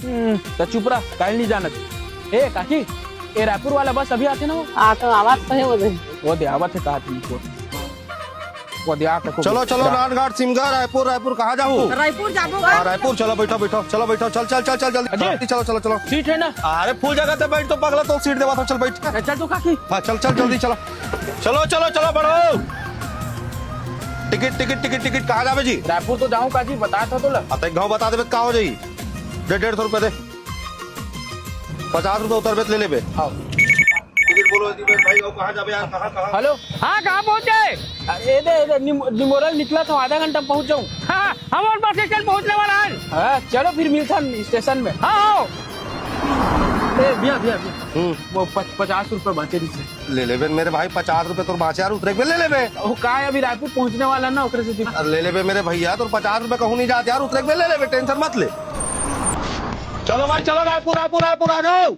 तो चुप रहा, कहीं नहीं जाना। ए काकी, ए रायपुर वाला बस अभी आते ना वो? तो आवाज कहे वो दे आवत है कहा तुमको। वो दे आके चलो चलो नानघाट सिमगा रायपुर रायपुर कहाँ जाऊँ? रायपुर जाबो रायपुर चलो बैठो बैठो चलो बैठो चल चल चल चल जल्दी चलो चलो चलो। सीट है ना? अरे फुल जगह पे बैठ तो पगला तो सीट देवा तो चल बैठ। चल तो काकी। हाँ चल चल जल्दी चलो चलो चलो चलो बढ़ो। टिकट टिकट टिकट टिकट कहाँ जावे जी? रायपुर तो जाऊँ काकी, बताया था तो ला। अब गाँव बता दे कहाँ हो जाई? 150 रुपए दे, 50 रुपए उतर बेत ले ले बे। आओ टिकट बोलो भाई कहाँ जावे यार? कहाँ कहाँ? हेलो, हाँ कहाँ पहुँचे? ये निमोरल निकला था, आधा घंटा पहुँच जाऊँ। हाँ हम और बस स्टैंड पहुँचने वाला है। हाँ चलो फिर मिलता स्टेशन में। हाँ भैया भैया वो 50 रुपए बचे दीजिए। ले ले बे मेरे भाई, 50 रुपए तो बाँचे यार, उतरे ले ले बे। वो कहा है अभी रायपुर पहुँचने वाला ना, ओकरे से ले ले बे मेरे भैया, तो 50 रुपए कहूँ नहीं जाते यार, उतरे ले ले बे, टेंशन मत ले। चलो भाई चलो रायपुर रायपुर रायपुर आ जाओ।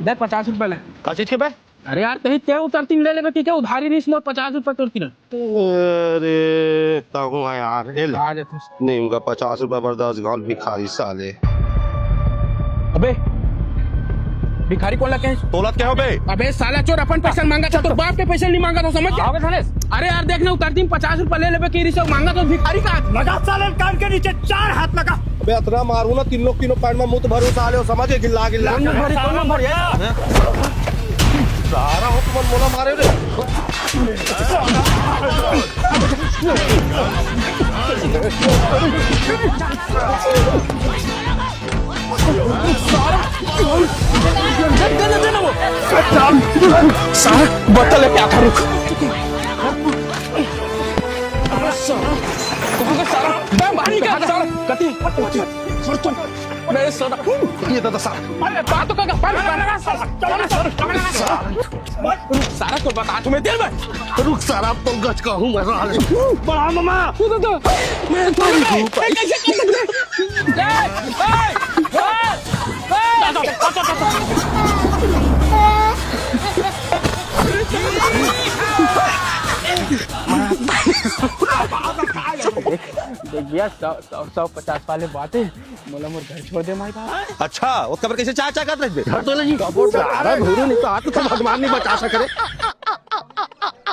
दे 50 रुपए ले। क्या चीज के बे? अरे यार कहीं क्या उतरती ले लेगा, क्या उधारी नहीं इसलिए 50 रुपए तुरती ना। अरे ताऊ यार आ जाते नहीं उनका 50 रुपए बर्दाश्त गाल भिखारी साले। अबे भिखारी कौन लगे? तोलत क्या हो बे? अबे साला चोर, अपन पैसा मांगा था तो बाप के पैसे नहीं मांगा था, समझ क्या? अरे यार देखना उतरती 50 रुपए ले लेबे की रिश्वत मांगा तो भिखारी का लगा साले कान के नीचे 4 हाथ लगा। अबे इतना मारू ना तीन लोग तीनों पैर में मुंह भरो साले हो, समझ गिल्ला गिल्ला सारा हुक्म मोला मारे रे। सारा बोतल क्या था? रुक बाहर निकल सारा कति मेरे सोना ये तो सारा अरे बात तो का सारा को बता तुम्हें देर में रुक सारा अब तो गच का हूँ मैं साले। बड़ा मामा तो मैं तो कैसे कर भैया 150 वाले बात है, मोला मोर घर छोड़ दे माई बाप। अच्छा वो कबर कैसे चाय चाय कर रहे थे? घर तो नहीं सारा घूरू नहीं तो हाथ तो भगवान नहीं बचा सके।